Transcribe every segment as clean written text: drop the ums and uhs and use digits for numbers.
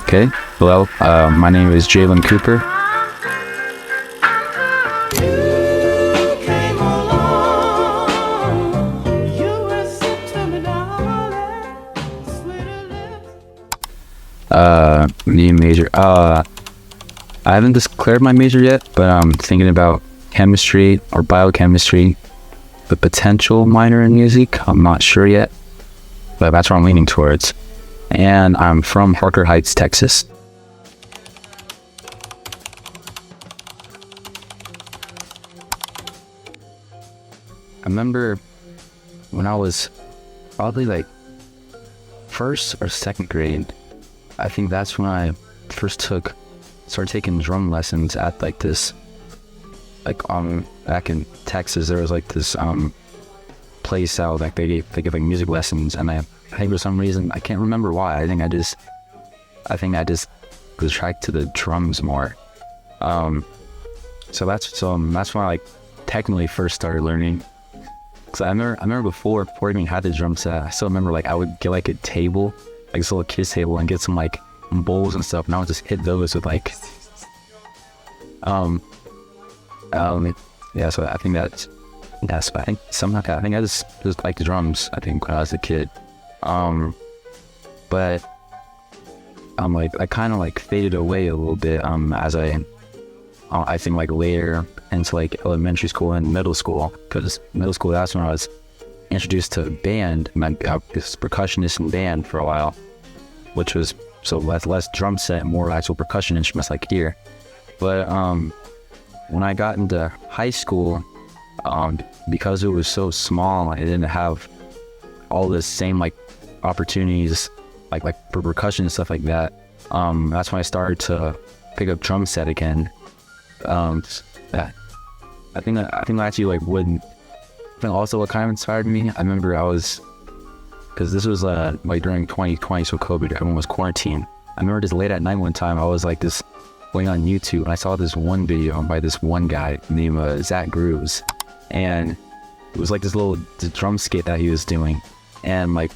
Okay, hello, my name is Jalen Cooper. New major. I haven't declared my major yet, but I'm thinking about chemistry or biochemistry. The potential minor in music, I'm not sure yet, but that's where I'm leaning towards. And I'm from Harker Heights, Texas. I remember when I was probably like first or second grade, I think that's when I first started taking drum lessons at like this, like back in Texas, there was like this place out like they give like music lessons, and I think for some reason, I can't remember why, I think I just was attracted to the drums more. So that's when I like technically first started learning. Cause I remember before I even had the drum set, I still remember like I would get like a table, like this little kids table, and get some like bowls and stuff, and I would just hit those with like yeah. So I think that's I think somehow I think I just liked the drums, I think, when I was a kid. But like I kind of like faded away a little bit as I think like later into like elementary school and middle school, because middle school, that's when I was introduced to band, and I was percussionist in band for a while, which was so less drum set, more actual percussion instruments like here. But when I got into high school, because it was so small, I didn't have all the same like opportunities like for percussion and stuff like that. That's when I started to pick up drum set again. I think actually like I think also what kind of inspired me, I remember because this was like during 2020, so COVID, everyone was quarantined. I remember just late at night one time, I was like this going on YouTube, and I saw this one video by this one guy named ZackGrooves, and it was like this drum skit that he was doing, and like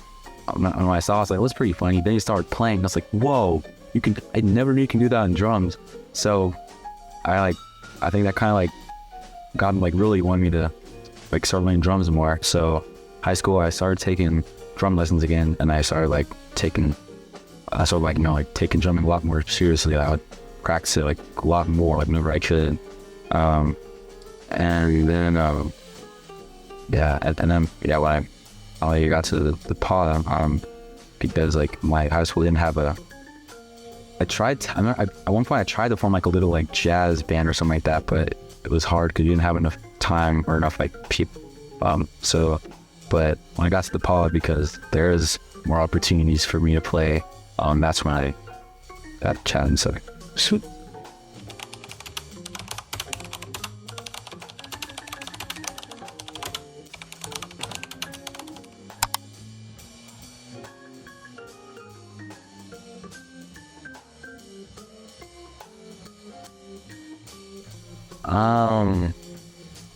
when I saw it, I was like, it was pretty funny. Then he started playing, and I was like, whoa, I never knew you can do that on drums. So I think that kind of like got him like really wanted me to like start learning drums more. So high school, I started taking drum lessons again, and I started like taking drumming a lot more seriously. I would practice it like a lot more, like whenever I could. And then when I got to the DePauw, because like my high school didn't have at one point I tried to form like a little like jazz band or something like that, but it was hard because you didn't have enough time or enough like people. But when I got to the DePauw, because there's more opportunities for me to play, that's when I got chatting. So sweet.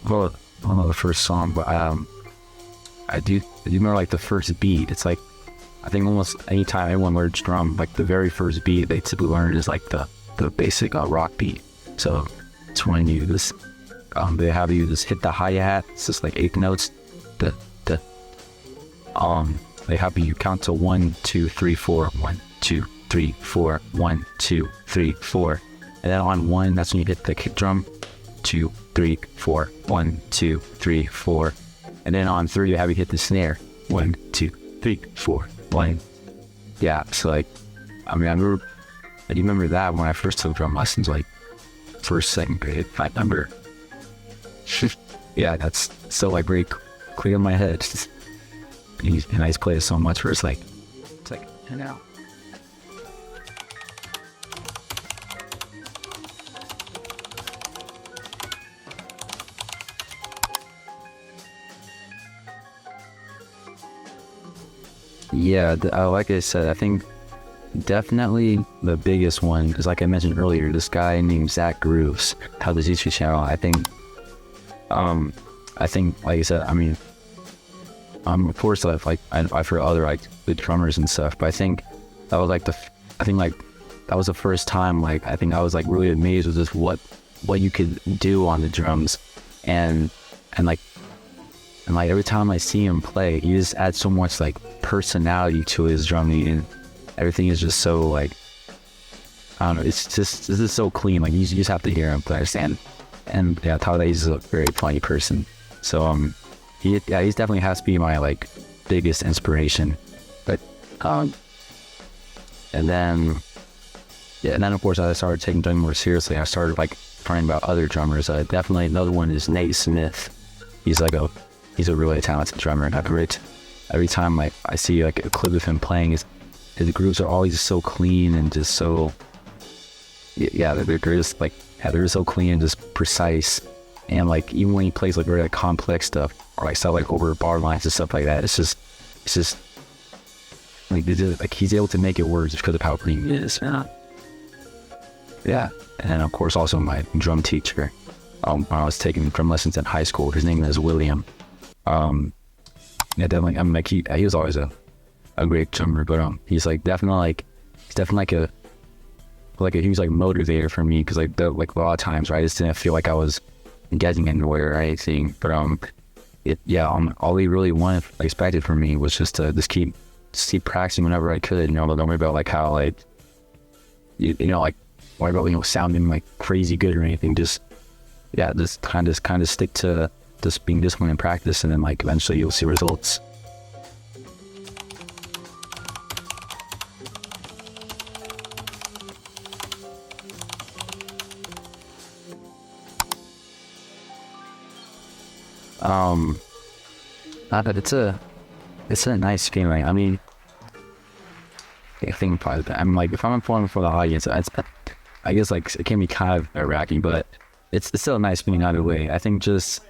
Well, I don't know the first song, but I do remember like the first beat. It's like, I think almost anytime anyone learns drum, like the very first beat they typically learn is like the basic rock beat. So it's when you just they have you just hit the hi-hat. It's just like 8 notes. They have you count to 1, 2, 3, 4, 1, 2, 3, 4, 1, 2, 3, 4, and then on 1, that's when you hit the kick drum. 2, 3, 4, 1, 2, 3, 4, and then on 3 you have you hit the snare. 1, 2, 3, 4, 1. Yeah, so like, I remember that when I first took drum lessons, like first, second grade. I remember. Yeah, that's still like very clear in my head. And I just play it so much where it's like, and now. Yeah, like I said, I think definitely the biggest one is, like I mentioned earlier, this guy named ZackGrooves, how the YouTube channel. I think, like I said, I mean, of course, I've heard other like the drummers and stuff, but I think that was like that was the first time, like, I think I was like really amazed with just what you could do on the drums. And like every time I see him play, he just adds so much like personality to his drumming, and everything is just so like, I don't know, this is so clean. Like, you just have to hear him play. And yeah, Tyler, he's a very funny person. So he's definitely has to be my like biggest inspiration. But and then of course I started taking drumming more seriously. I started like learning about other drummers. Definitely another one is Nate Smith. He's a really talented drummer, and every time like I see like a clip of him playing, his grooves are always so clean and just so they're just like they're so clean and just precise. And like even when he plays like very like complex stuff or like stuff like over bar lines and stuff like that, it's just like he's able to make it work just because of how clean he is. Yeah. And of course also my drum teacher, when I was taking drum lessons in high school, his name is William. Yeah, definitely. I mean, like he was always a great drummer, but he's definitely like a huge like motivator for me, because like a lot of times, right, I just didn't feel like I was getting anywhere or anything. But all he really expected from me was just to keep practicing whenever I could. Don't worry about like how like like worry about sounding like crazy good or anything. Just kind of stick to just being disciplined in practice, and then like eventually you'll see results. It's a nice feeling. I mean, I think probably I'm like, if I'm performing for the audience, I guess like it can be kind of nerve-wracking, but it's still a nice feeling either way. I think just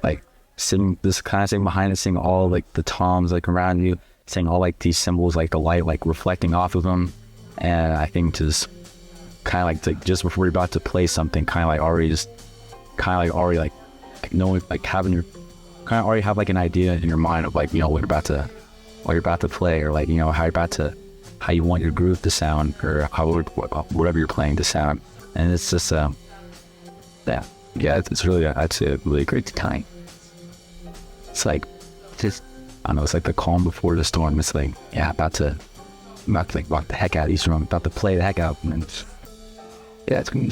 like sitting behind and seeing all like the toms like around you, seeing all like these symbols, like the light like reflecting off of them, and I think just kind of like just before you're about to play something, kind of like already knowing, like having your kind of already have like an idea in your mind of like what you're about to play, or like how you want your groove to sound, or whatever you're playing to sound. And it's just it's really that's a really great time. It's like just I don't know, it's like the calm before the storm. It's like about to like rock the heck out of these drums, about to play the heck out, and it's gonna be.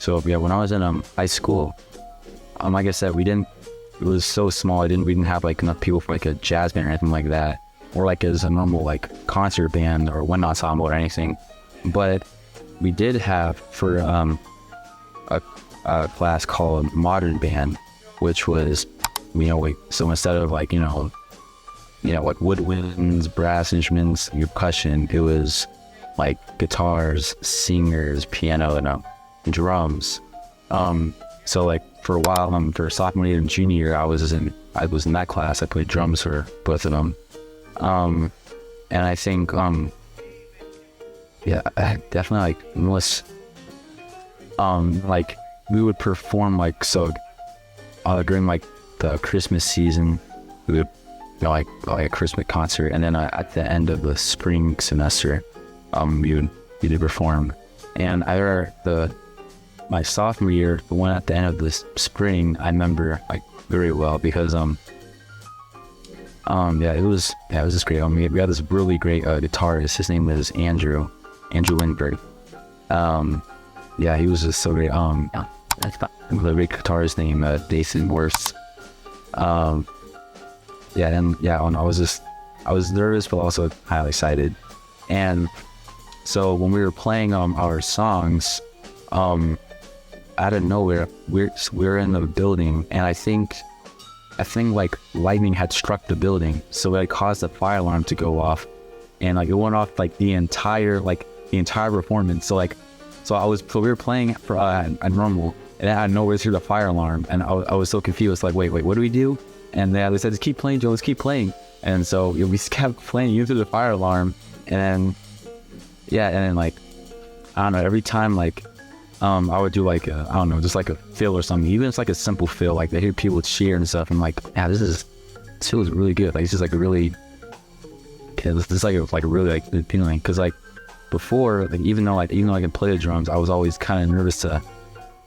So when I was in high school, like I said, it was so small. We didn't have like enough people for like a jazz band or anything like that, or like as a normal like concert band or wind ensemble or anything. But we did have for a class called Modern Band, which was so instead of like like woodwinds, brass instruments, percussion, it was like guitars, singers, piano, and drums. So like for a while, for sophomore year and junior year, I was in that class. I played drums for both of them. And I think I definitely like unless like we would perform like during like the Christmas season, we would like a Christmas concert, and then at the end of the spring semester, we did perform. And my sophomore year, the one at the end of the spring, I remember like very well, because it was just great. We had this really great guitarist. His name was Andrew Lindbergh. He was just so great. The great guitarist named Nathan Worth. I was nervous but also highly excited. And so when we were playing our songs, out of nowhere, we're in the building, and I think like lightning had struck the building, so it caused the fire alarm to go off, and like it went off like the entire performance. So we were playing for a normal, and out of nowhere through the fire alarm, and I was so confused, like wait, what do we do? And they said, just keep playing, Joe, let's keep playing. And so we kept playing even through the fire alarm, and then like I don't know, every time like I would do like I don't know, just like a fill or something. Even if it's like a simple fill, like I hear people cheer and stuff. I'm like, yeah, this feels really good. Like it's just like a really, yeah, this like a really like appealing. Cause like before, like even though I can play the drums, I was always kind of nervous to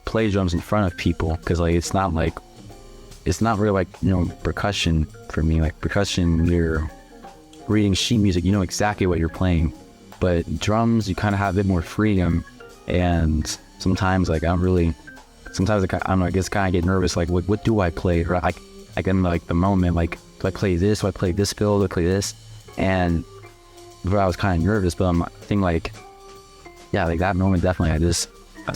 play drums in front of people. Cause like it's not really like, you know, percussion for me. Like percussion, you're reading sheet music, you know exactly what you're playing. But drums, you kind of have a bit more freedom, and sometimes like I don't know, I guess kind of get nervous, like what do I play, or like in like the moment, like do I play this, do I play this fill, do I play this? And before I was kind of nervous, but I think like, yeah, like that moment definitely, that's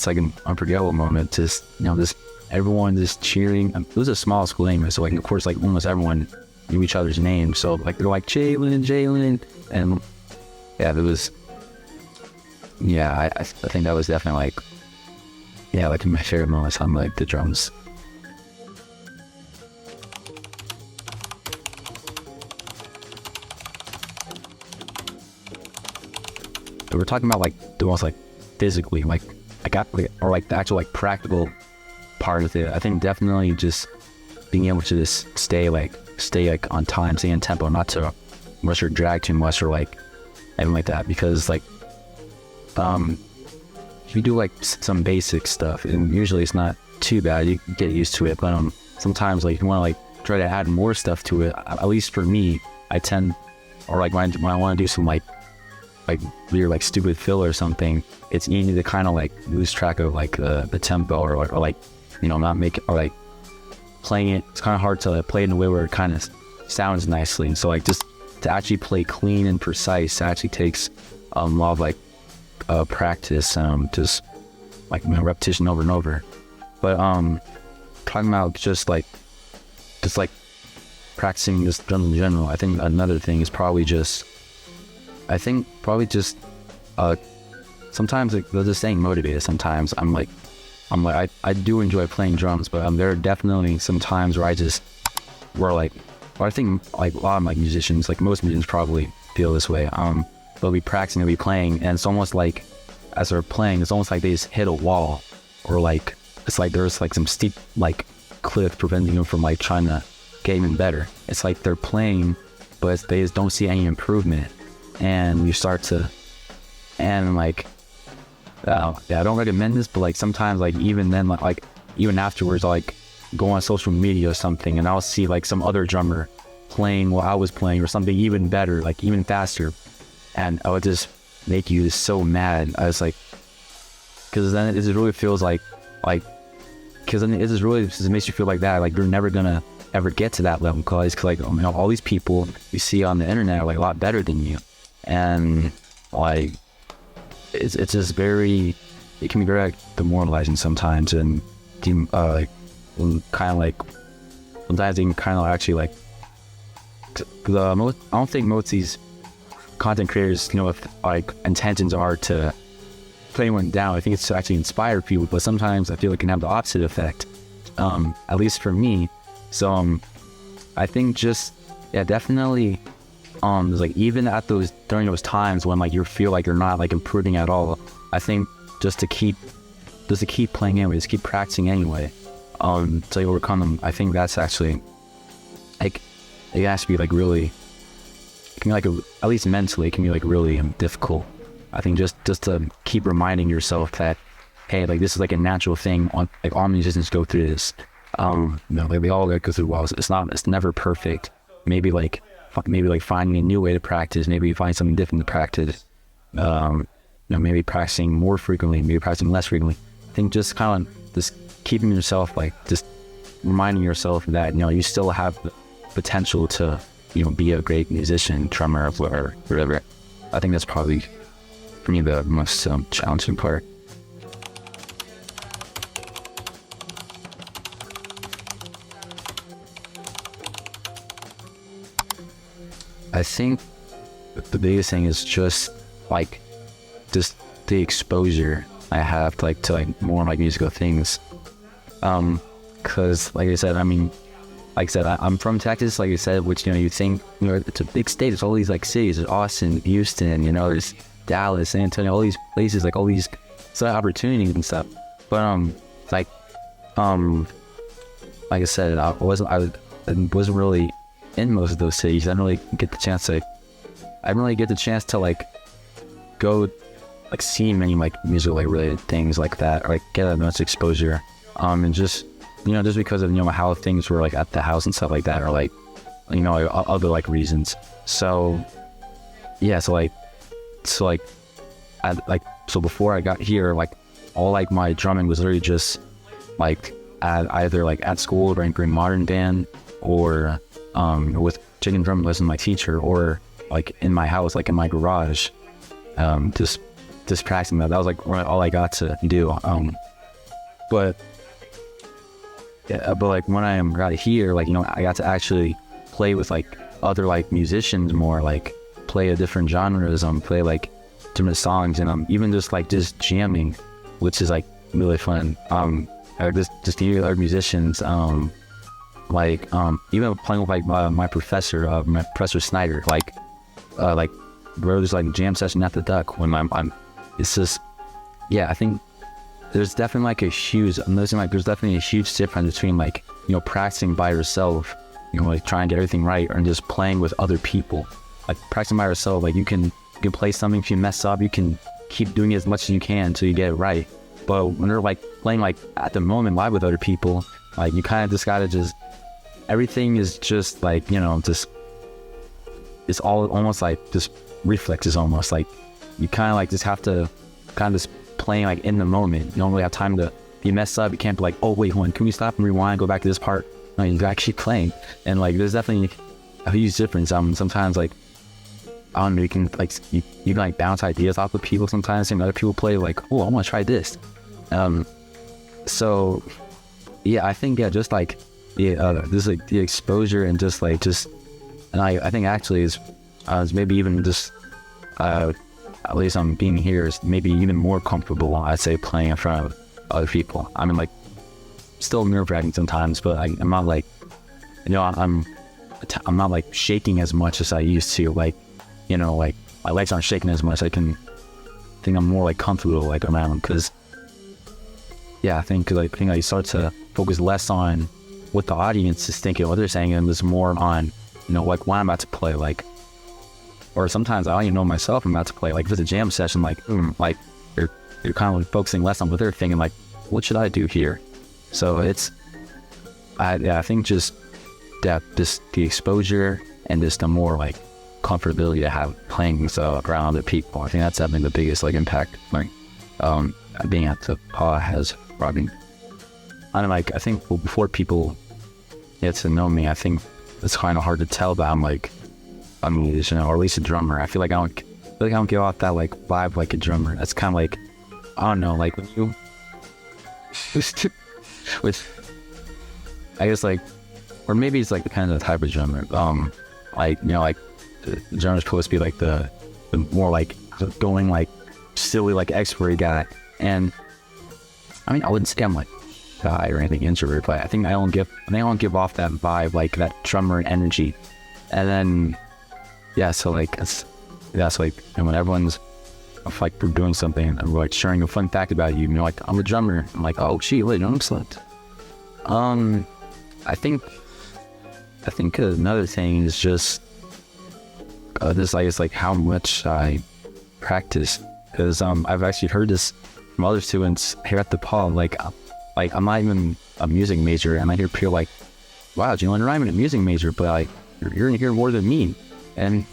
like an unforgettable moment. Just, you know, just everyone just cheering. It was a small school anyway, so like of course like almost everyone knew each other's names, so like they're like Jalen, and yeah, it was, yeah, I think that was definitely like, yeah, like my favorite moments on like the drums. But we're talking about like the most like physically, like I got like, or like the actual like practical part of it. I think definitely just being able to just stay like on time, stay in tempo, not to rush or drag too much or like anything like that, because like if you do like some basic stuff, and usually it's not too bad, you get used to it, but sometimes like you want to like try to add more stuff to it. At least for me, I tend, or like when I want to do some like weird like stupid fill or something, it's easy to kind of like lose track of like the tempo, or like, you know, not make it, or like playing it, it's kind of hard to play in a way where it kind of sounds nicely. And so like just to actually play clean and precise actually takes a lot of like practice, just like, you know, repetition over and over. But talking about just like practicing this drum in general, I think another thing is probably just sometimes like they're just staying motivated. Sometimes I'm like I do enjoy playing drums, but there are definitely some times where I think like a lot of like musicians, like most musicians probably feel this way. They'll be practicing, they'll be playing, and it's almost like as they're playing, it's almost like they just hit a wall, or like it's like there's like some steep like cliff preventing them from like trying to get even better. It's like they're playing, but they just don't see any improvement, and you start to, and like, yeah, I don't recommend this, but like sometimes like even then, like even afterwards, I'll like go on social media or something, and I'll see like some other drummer playing what I was playing or something even better, like even faster, and I would just make you just so mad. I was like, because then it just really feels like, because then it just makes you feel like that, like you're never gonna ever get to that level, because like, you know, all these people you see on the internet are like a lot better than you, and like it's just very, it can be very like demoralizing sometimes, and like kind of like sometimes they can kind of actually like, I don't think most of these content creators, you know, if like intentions are to put anyone down. I think it's to actually inspire people, but sometimes I feel it can have the opposite effect, at least for me. So I think just, yeah, definitely like even at during those times when like you feel like you're not like improving at all, I think just to keep playing anyway, just keep practicing anyway, to overcome them. I think that's actually like, it has to be like really, it can be like at least mentally it can be like really difficult. I think just to keep reminding yourself that, hey, like this is like a natural thing, like all musicians go through this. You know, like they all go through walls. It's never perfect. Maybe like finding a new way to practice, maybe find something different to practice, you know, maybe practicing more frequently, maybe practicing less frequently. I think just kind of just keeping yourself, like just reminding yourself that, you know, you still have the potential to, you know, be a great musician, drummer, or whatever. I think that's probably for me the most challenging part. I think the biggest thing is just the exposure I have to like more like musical things. Cause like I said, I'm from Texas, like I said, which, you know, you think, you know, it's a big state. There's all these like cities. There's Austin, Houston, you know, there's Dallas, San Antonio, all these places, like all these sort of opportunities and stuff. But like like I said, I wasn't really in most of those cities. I didn't really get the chance to like go like see many like music like related things like that, or like get that much exposure. And just just because of how things were like at the house and stuff like that, or like like, other like reasons. So yeah, so before I got here, like all like my drumming was literally just like either like at school during modern band, or with chicken drum lesson my teacher, or like in my house, like in my garage, just practicing that. That was like all I got to do. But like when I got here, like I got to actually play with like other like musicians more, like play a different genres, play like different songs, and even just jamming, which is like really fun. Just hear other musicians, even playing with like my professor Snyder, like there's like jam session at the Duck when it's just, yeah, I think there's definitely like there's definitely a huge difference between like practicing by yourself, like trying to get everything right, and just playing with other people. Like practicing by yourself, like you can play something. If you mess up, you can keep doing it as much as you can until you get it right. But when you're like playing like at the moment live with other people, like you kind of just gotta everything is just like it's all almost like just reflexes, almost like you kind of like just have to kind of just playing like in the moment. You don't really have time to, if you mess up, you can't be like, oh wait, hold on, can we stop and rewind, go back to this part? No, you gotta keep playing. And like there's definitely a huge difference. Sometimes like I don't know, you can like bounce ideas off of people sometimes, and other people play like, oh, I want to try this. So yeah, I think just like this like the exposure, and and I think actually is maybe even just at least I'm being here is maybe even more comfortable, I'd say, playing in front of other people. I mean, like still nerve-wracking sometimes, but I'm not like I'm not like shaking as much as I used to. Like like my legs aren't shaking as much. I think I'm more like comfortable like around them, because yeah, I think I start to focus less on what the audience is thinking, what they're saying, and it's more on like what I'm about to play. Like, or sometimes I don't even know myself I'm about to play. Like if it's a jam session, like like you're kind of like focusing less on what they're thinking, like what should I do here? So I think just the exposure and just the more like comfortability to have playing around other people. I think that's having the biggest like impact like being at the DePauw has brought me. I think before people get to know me, I think it's kind of hard to tell that I'm like a musician, or at least a drummer. I feel like I don't give off that like vibe like a drummer. That's kind of like, I don't know, like when you I guess like, or maybe it's like the kind of type of drummer, like like the drummer's supposed to be like the more like going like silly like expert guy. And I mean, I wouldn't say I'm like shy or anything, introvert, but I think I don't give off that vibe, like that drummer energy. And then so like and when everyone's like we're doing something and we're like sharing a fun fact about you, like I'm a drummer, I'm like, oh gee, wait, I'm select. I think another thing is just this, I guess, like how much I practice, because I've actually heard this from other students here at DePauw. Like I'm not even a music major, and I hear people like, wow, Jalen, you're not even a music major, but like you're in here more than me. And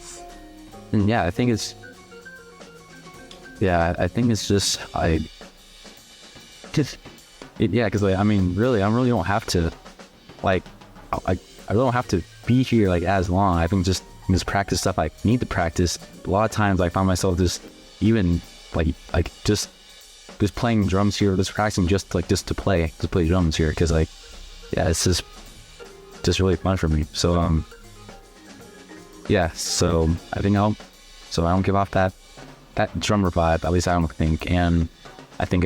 yeah, I think it's just because like, I mean, really, I really don't have to like I really don't have to be here like as long. I think just practice stuff I need to practice. A lot of times I find myself just even like just playing drums here, just practicing just to play drums here, because like it's just really fun for me. So so I think I don't give off that drummer vibe, at least I don't think. And I think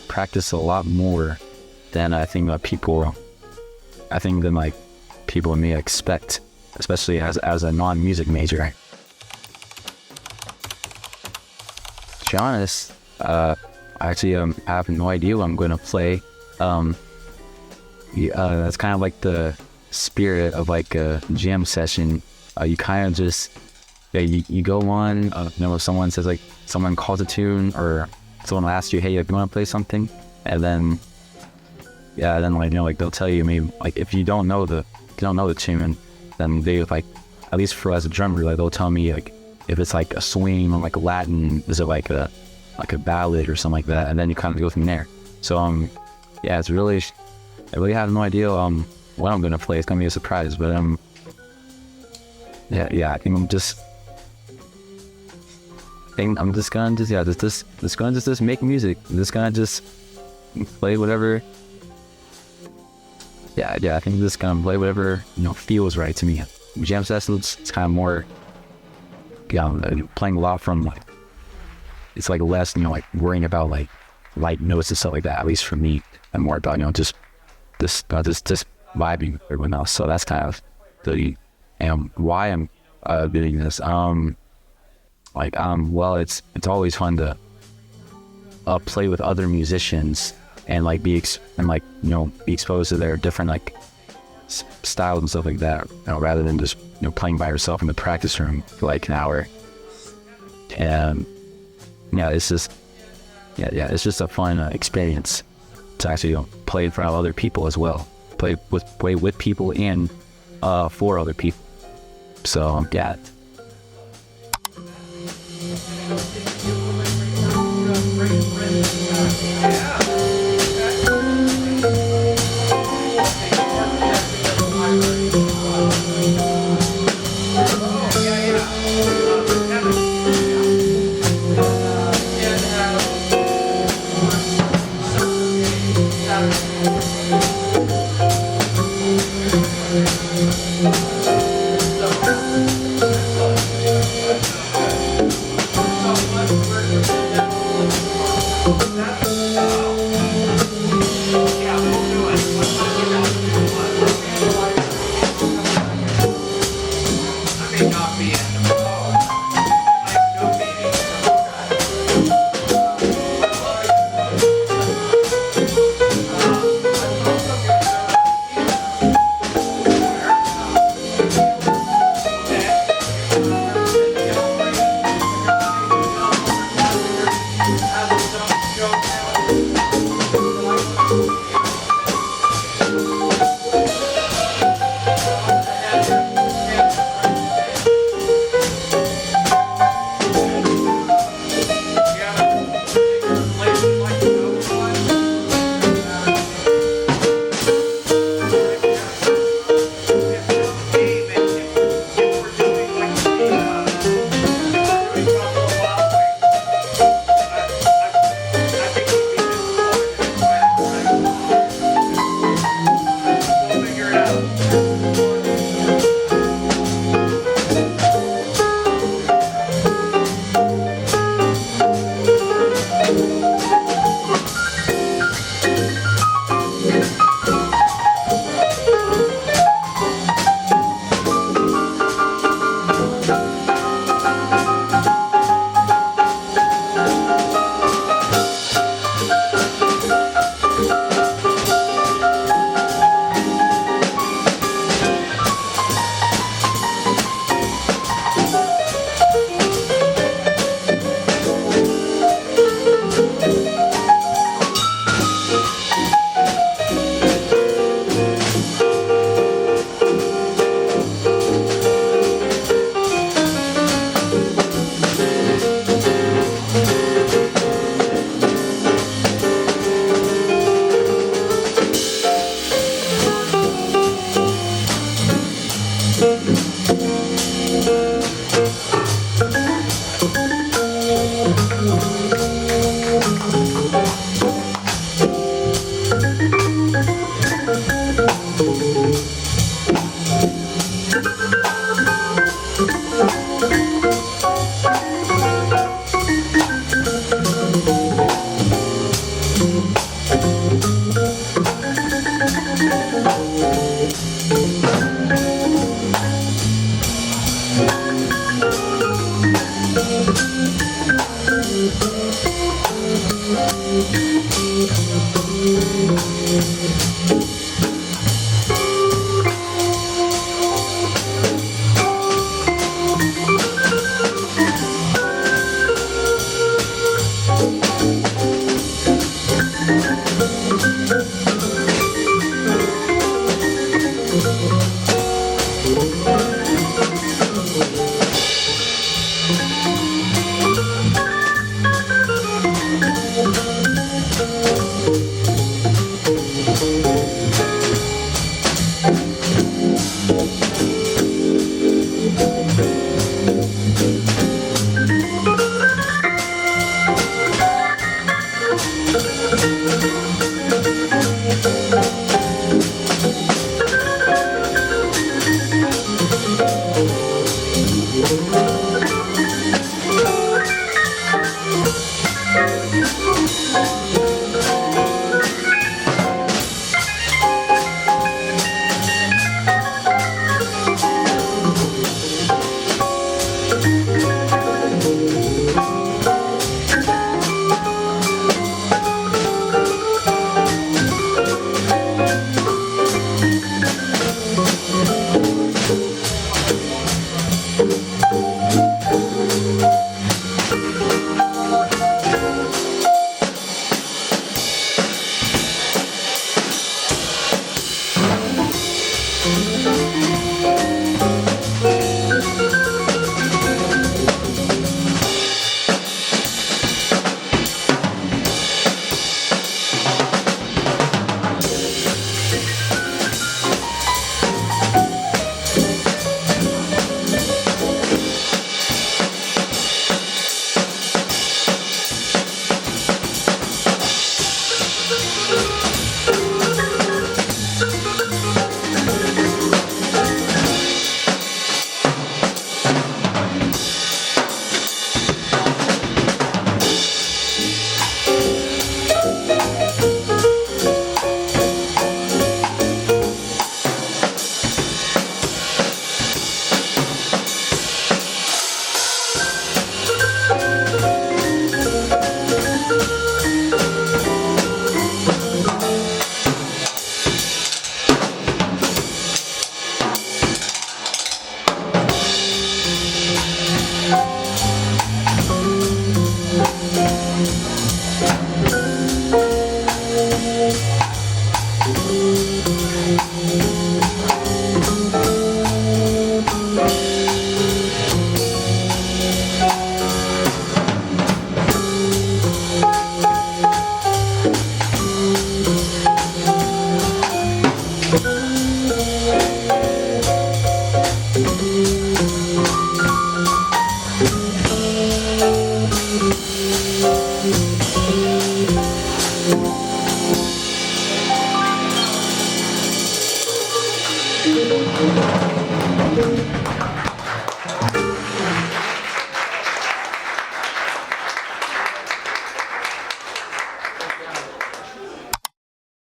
practice a lot more than I think people may expect, especially as a non-music major. To be honest, I actually have no idea what I'm going to play. That's kind of like the spirit of like a jam session. You kind of just, you go on, if someone says like, someone calls a tune or someone will ask you, hey, if you want to play something, and then, like they'll tell you maybe like if you don't know the tune, then they like, at least for as a drummer, like they'll tell me like if it's like a swing or like a Latin, is it like a ballad or something like that, and then you kind of go from there. So it's really, I really have no idea what I'm gonna play. It's gonna be a surprise, but I think I'm just gonna make music. I'm just gonna just play whatever. I think I'm just gonna play whatever feels right to me. Jam sessions, it's kind of more playing a lot from like, it's like less like worrying about like light notes and stuff like that. At least for me, I'm more about just vibing with everyone else. So that's kind of the why I'm doing this. Well, it's always fun to play with other musicians and like be exposed to their different like styles and stuff like that, rather than just playing by yourself in the practice room for like an hour. And it's just a fun experience to actually play in front of other people as well, play with people and for other people. So